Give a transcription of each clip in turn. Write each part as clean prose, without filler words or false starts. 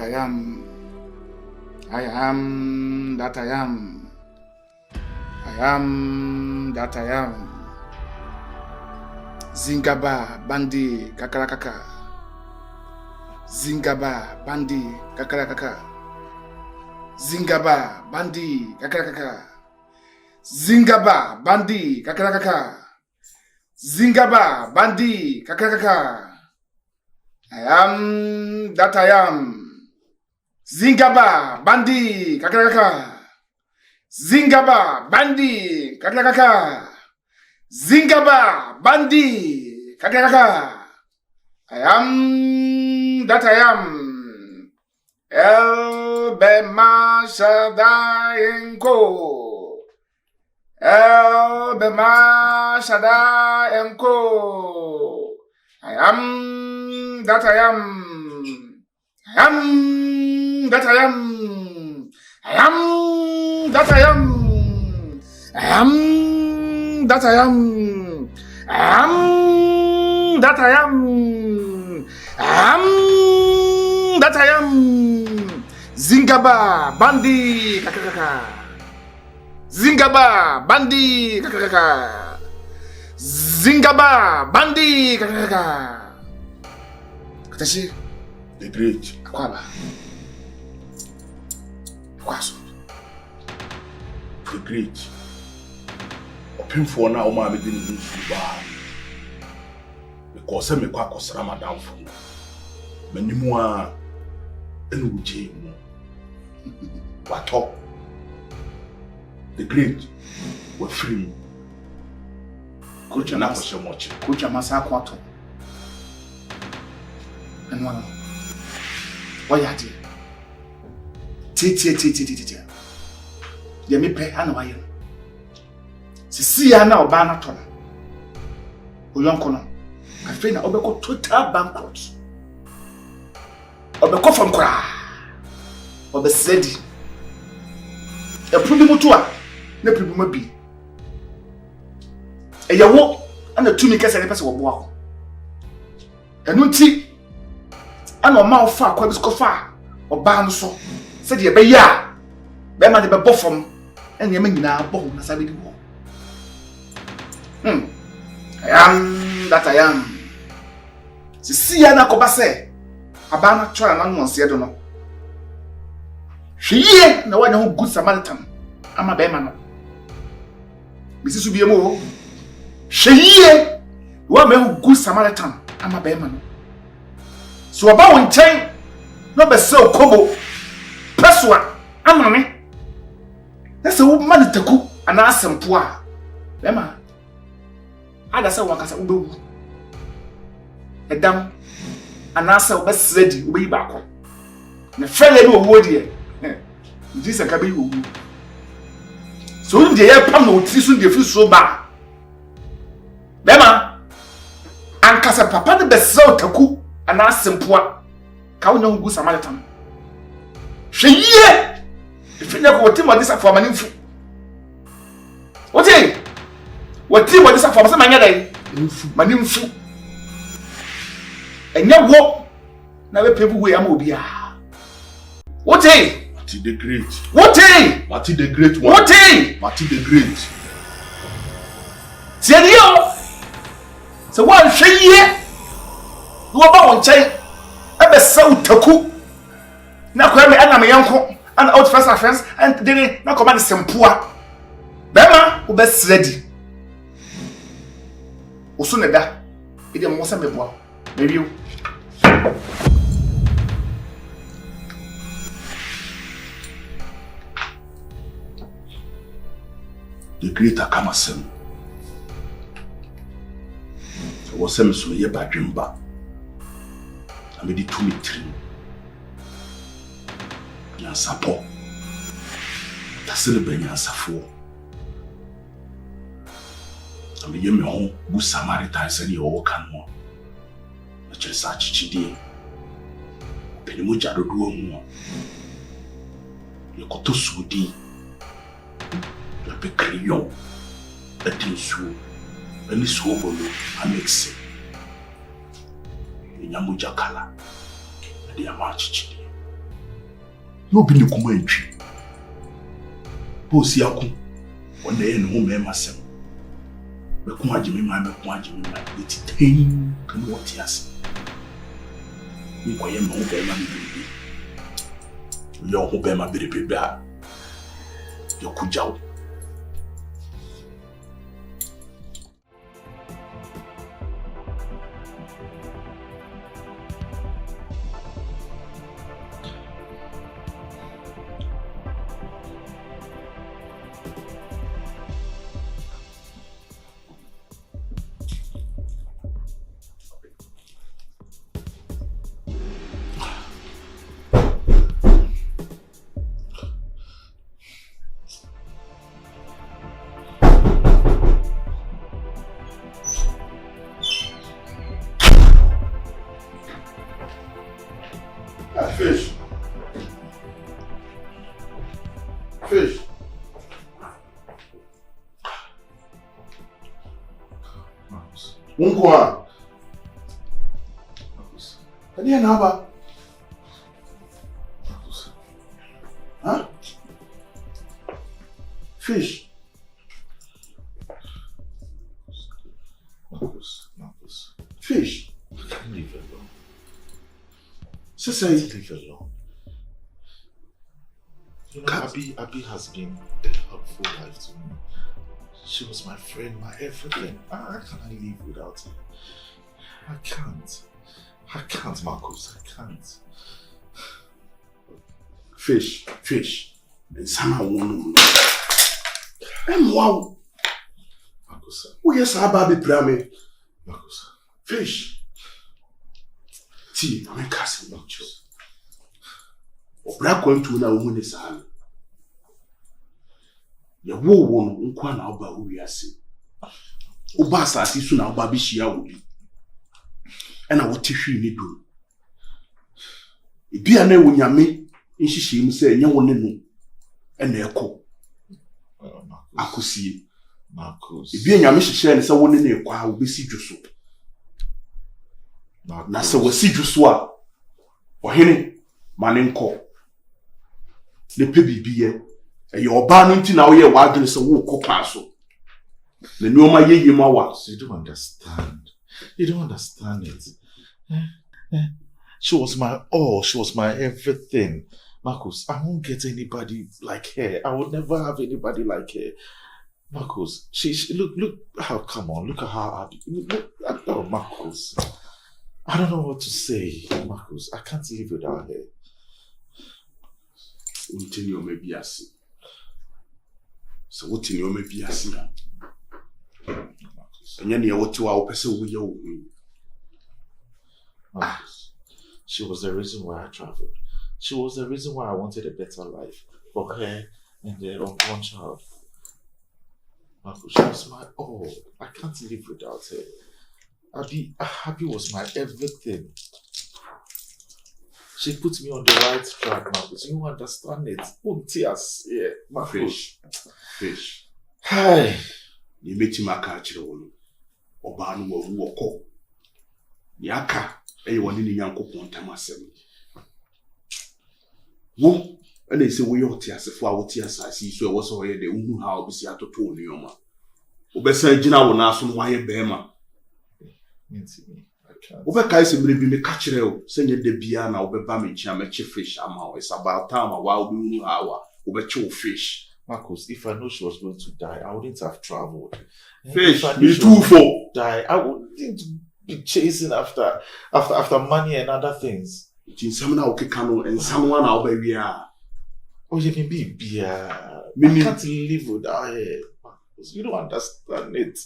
I am. I am that I am. I am that I am. Zingaba bandi kakarakaka. Zingaba bandi kakarakaka. Zingaba bandi kakarakaka. Zingaba bandi kakarakaka. Zingaba bandi kakarakaka. I am that I am. Zingaba bandi kakarakaka. Zingaba bandi kakarakaka. Zingaba bandi kakarakaka. I am that I am. El Bema Shaddai Enko. El Bema Shaddai Enko. I am that I am. I am that I am. I am that I am. I am that I am. I am that I am. I am that I am. Zingaba bandi kakakaka. Zingaba bandi kakakaka. Zingaba bandi kakakaka. Katashi the great akwaba. Kwaso. The great. Opinfo na o ma me di ni suba. Because me kwa kosra madam fo. Manimu a enu je mu. Wato. The great were free. Coach Na ko she moche. Coach Amasa kwato. Enwa. Oyade. Ti. Ye me pe ana waye. Sisi ya na oba na to no. Oyonko no. Afi na obeko total bankrupt. Obeko fam kra. Obesedi. Epubi mutu a na epubi mabi. Eyawo ana tumi kese ne pese wo boa ko. Enu nti ana o ma ofa akwa bisko fa oba no so se de be ya be ma de be bofom ene e ma nyina bo na sabe di wo. I am that I am. Sisi ya na ko ba se aba na twa na no nse do no. Hwiye na wa nya ho good Samaritan ama be ma no. Bisi su bie mo. Hwiye wa ma ho good Samaritan ama be ma no. So aba won chen no be se okobo peswa ama me. Na se wo ma de taku ana asempo a be ma ada se wakasa ubewu edam anasa obesredi ubeyi bako na fele no owo de ndisa ka be owu so ndie ye pam na otiri so ndie fi so ba bema ankasa papa de bese otaku anasa mpoa ka wonya hu Samaritan hweye ifinya ko timo disa fo amani mfu oje wati mo disa fo se manya dai mfu mani mfu enya wo na be pebu we am obi a wote Mati the great. wote Mati the great one. wote Mati the great. tiadio se wan hweye wo ba won chai e be sa utaku na kwa me ana me yanko and out first offense and then na command sempoa bema wo be sredi osu ne da ide mo sa meboa mebiu The great akamasem. Wo sem so ye badwemba. Na me di tumi trim. Ya sapo. Tasele benya safo. Na me ye me ho bu Samaritan se ye wo kan mo. Na chesa chichidie. Penimu jadodo mu. Ye koto sudi. La pe crayon. Atinsu. Ani sobolo amexe. Nyamuja kala. Adi amachichidie. You be the commentary. Post yaku. On the end, home, myself. But come on, Jimmy, my it's pain. Can you what yes? You call him home, baby. Your home, my baby, bad. Your kujao. Fish. Unkwa. Kani ya naba? Huh? Fish. Marcus. Fish. I can't leave her alone. Say. Leave her alone. You know, Abby has been a helpful life to me. She was my friend, my everything. I can't live without her. I can't, Marcus. I can't. Fish. And somehow one. And wow. Marcus. Oh yes, Ababi Prame. Marcus. Fish. Tea, I'm casting Marcus. Obra kwantu na wo ne saa. Ya wo no nkwa na oba wo wiase. Oba asase su na oba bi hia wo bi. Ena wo te hwi ni do. Ebi ana wo nyame nhihye mu se enya wo ne no. Ena ekọ. Akosie. Marcus. Ebi nyame hihye ne se wo ne na ekọ a wo besi dwoso. Na se wo si dwoso a ohene mane nkọ. Le pe bibiye e oba no nti na wo ye wadwene se wo kokwa so le nuoma yeye mawa. You don't understand. You don't understand it. She was my all. She was my everything. Marcus, I won't get anybody like her. I will never have anybody like her. Marcus, she look how, come on, look at her. Oh, Marcus. I don't know what to say, Marcus. I can't live without her. Until you may be asi. So what in you may be asi? And then what to our person we owe. She was the reason why I traveled. She was the reason why I wanted a better life for her and their unborn child. Marcus, she was my all. I can't live without her. Abby was my everything. She put me on the right track, Marcus. You understand it. Oh, tears. Yeah, Marcus. Fish. Hi. You met him a catcher. Obanu will walk. Yaka. Anyone in the young couple on Tamasem. Woo. And they say we ought to as a flower tears. I see so was already the Umu how we see at the tone, Yoma. Obesa Gina will ask from why a bema. Obeka is a baby catcher, send the piano, Obama, Chamachi fish, it's about time a while we hour, Obecho fish. Marcus, if I know she was going to die, I wouldn't have traveled. Fish, me too for die. I wouldn't be chasing after money and other things. Someone okay canoe and someone I'll be Oh, you can be beer. I can't live without her. Marcus, you don't understand it.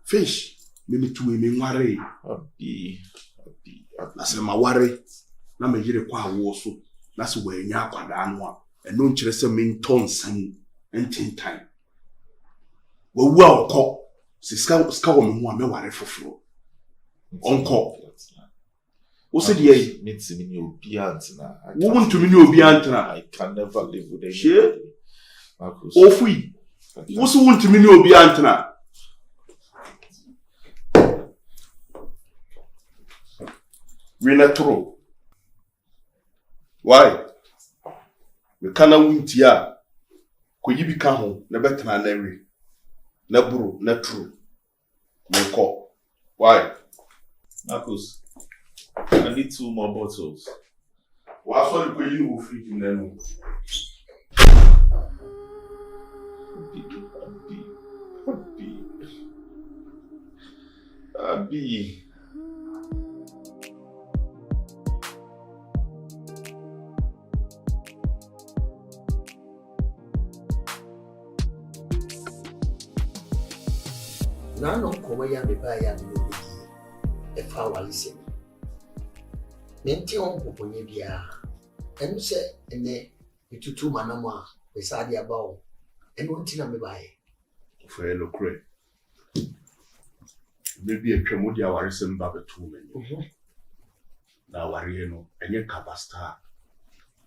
Fish, maybe two women worry. Abi. I said, my worry. Now, me get a quite war so. That's where you are quite and don't chase a main tons and 10 time. Well, call. Scout me one, me worry for floor. Uncle. What's it, ye? Means me new Biantina. Woman to me new Biantina. I can never live with any. Share? Marcus. Oh, free. What's the one to me new Biantina? We not true. Why? We can't win tia. Could you become na better than every? Na bro, na true. No call. Why? Marcus, I need 2 more bottles. Why so you will free him then? Abi. Now no come ya me buy ya no be. E fa wa listen. Nenti on poponye bia. Enu se ene etutu manam a be sade aba o. Enu nti na me buy. For no cre. Maybe a twamodi awaresem ba betu menyo. Na aware no enye kabasta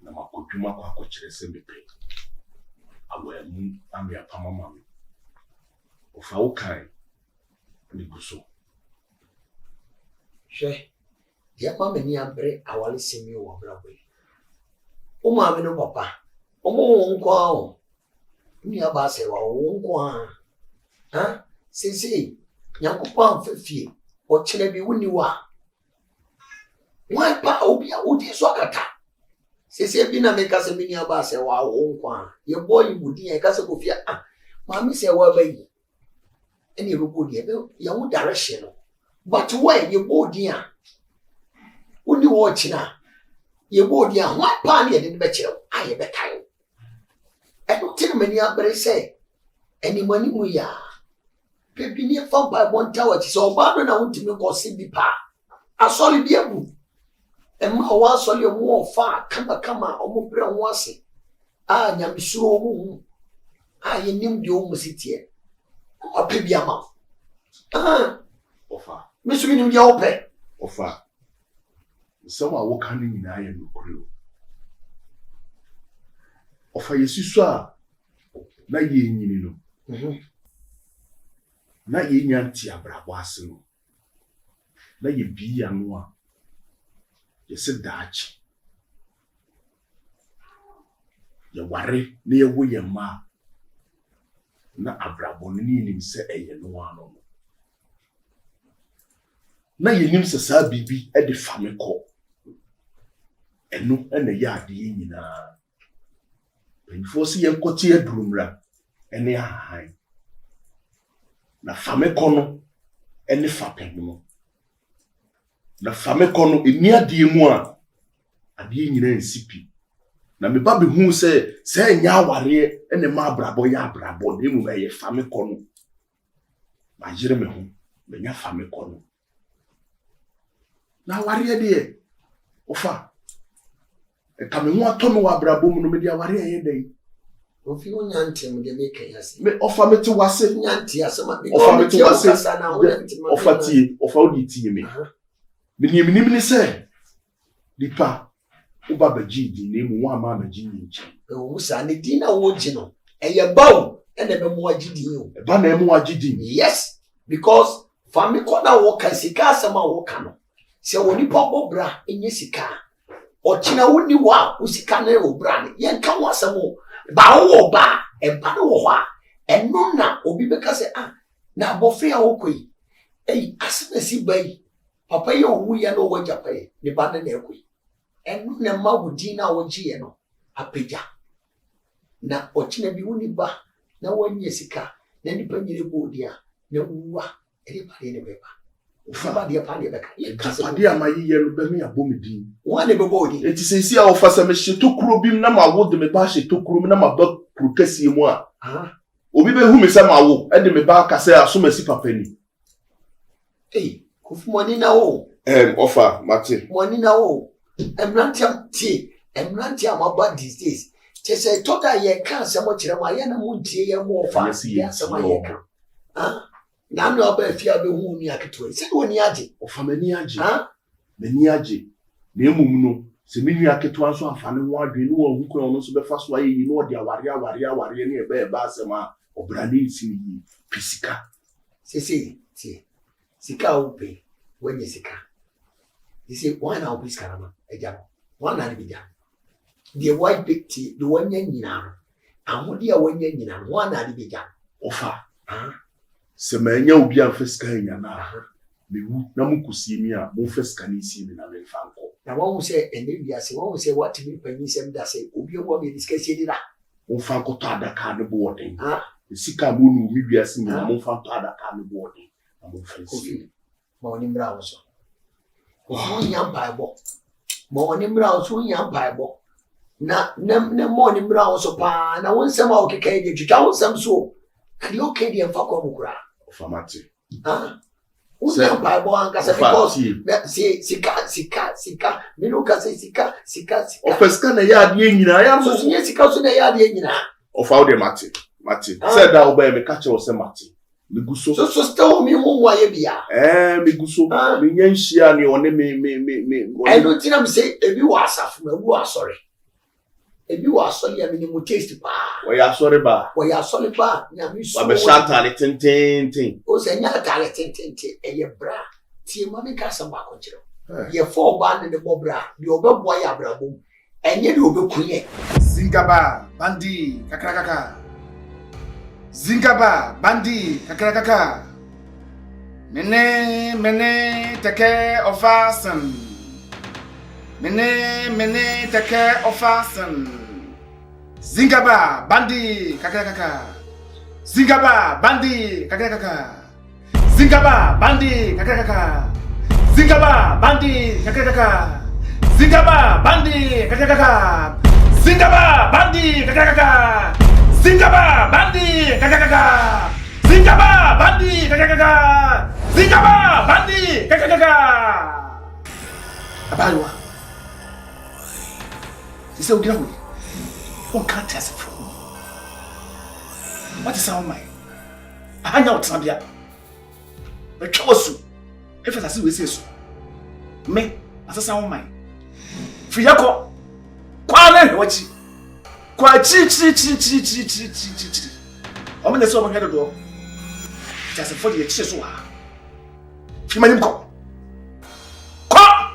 na makodwuma kwa akokyerese mepe. Awemu ame apama mama. Ofa ukai ni guso. She. Ya ma meni abre awale semi wo brabo yi. O ma me no papa. O mo nko a o. Ni aba se wa o nko a. Ha? Sisi. Nyankopɔn fefie o kyerɛ bi woni wa wan pa obi a odi so akata sese bi na meka se mini aba se wa wo nkwa ye boy budi e ka se ko fia ma me se wa ba yi eni robo di e be ya wo direction no but why ye bodi a woni wo kyina ye bodi a wan pa ne de be kyerɛ a ye be kai e no tin mani abere se eni mani mu ya Pepi ni fa ba bon tawa ti so ba no na wontimi ko se bi pa asole bi abu e ma wa asole mu ofa kama omo bre ho ase a nyamsuro mu a ye nim de o mu sitie o pe bi ama Ofa me so nim de o pe ofa some a wo kan ni na ye no kuro ofa yesusu a na ye nyini no na ye nyanti abrabo ase no na ye biya no a ye se daachi ye ware na ye wo ye ma na abrabo no ni nim se eye no ano no na ye nim se sa bibi e de fame ko eno na ye ade ye nyina penfo se ye nkoti adurumra ene ahan na fame kono ene fapem no na fame kono eni ade mu a ade nyina nsipi na me ba be hu se nya aware ene ma abrabo ya abrabo na emu eye fame kono ma jire me hu me nya fame kono na aware de ofa e ka me hu atomo wa abrabo mu no me de aware eye dai ofi onyanti mu de make yase me ofa me ti wase nyanti asema bi ofa me ti wase ofa ofa odi ti me minim ni se lipa uba bajidi ne mu wa ma bajidi nchi e wo sa ne di na wo ji no eye bawo e na be mu agidi o e ba na mu agidi yes because family corner wo kan sika asema wo kan no se woni popo bra enye sika o china woni wa wo sika na wo bra ne yen kan wo asemo ba wo ba e ba no wo ha eno na obi beka se na abofre a wo koi asema si bai papa ye owu ye no wo japai ne ba na ekoi eno na ma wudi na wo ji ye no apeja na o china bi woni ba na wanye sika na nipa nyire bodi a na wuwa ere ba ne beba ufa dia pa ne beka ye kasa dia ma yiye no be me abomidin wa ne beba odi enti sensi a ofa se me hyeto kuro bim na ma wo de me ba hyeto kuro na ma ba kuro kase mu a obi be hu me se ma wo e de me ba kasa aso masi papa ni kufu money na wo ofa mate money na wo emrantiam ma ba these days che se toda ye kan se mo kire ma ye na mu ntie ye mo ofa ya se ma ye kan na no aba afia be hu ni aketo se do ni age ofa mani age mani age na emum no se mini aketo anso afane ho adwe no wo hu no so be fa so aye yi no de aware ne e ba asema obrane nsi ni fisika se sika upe wenye sika isi wana upisika rama ejabo wana ni bija The white big tea, the one yen now. And what dear one yen and one at the began. Ofa. Se manya obi amfa sika nya na. Mewu na mukusi mi a mo fa sika ni si mi na me fa nko. Na one will say and then we are saying one will say what to me penny sem that say obi o me discuss it that. Mo fa nko to adaka ne bo den. Sika mo nu mi wiase mi mo fa to adaka ne bo den. Na mo fa si. Mo ni mra so. Mo nya Bible. Mo ni mra so nya Bible. Na mo ni mra so pa na won sem a o keke de twitwa won sem so. Kadi o ke de mfa kwa mukura. Famati. Usa Bible ankasa because sika me no ka say sika. Ofeska na ya ade nyina ya so sinye sika so na ya ade nyina. Ofa wo de mate. Said that obey me catch o se mate. Me guso. So still me ho wa ye bia. Me guso. Me nyanhia ne one me. I don't think I'm say ebi wa asafo ma wu asori. Ebi wa asori ya me ni mo taste pa. We ya asori ba. Nya mi so. Wa be shata le tintin. O se nya tale tintin eye bra. Tie ma me ka sa ba ko kiro. Ye for ba ne bo bra. Di obebo ya bra bom. Enye di obekunye. Zingaba bandi kakrakaka. Zingaba bandi kakrakaka. Mene teke ofasan. Mene teke ofasan. Zingaba bandi kakrakaka. Zingaba bandi kakrakaka. Zingaba bandi kakrakaka. Zingaba bandi kakrakaka. Zingaba bandi kakrakaka. Zingaba bandi kakrakaka. Zingaba bandi kakakaka. Zingaba bandi kakakaka. Zingaba bandi kakakaka. Abalwa. Sise ugira hu. On can't test it from. What is our mind? Ahanya otabia. Betwasu. Efesa si we say so. Me, asasa our mind. Fiyako. Kwa na wachi. Kwa chi. Omo na so omo hedo do. Just for the chi so ha. Fimanim ko. Kwa.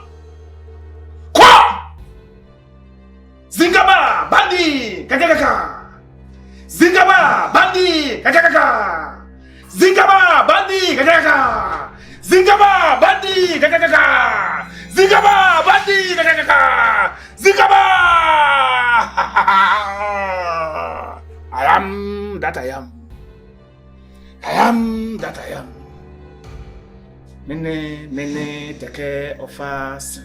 Zingaba bandi kakakaka. Zingaba bandi kakakaka. Zingaba bandi kakakaka. Zingaba bandi kakakaka. Zingaba bandi kakakaka. Zingaba. I am that I am. I am that I am. Mene take of us.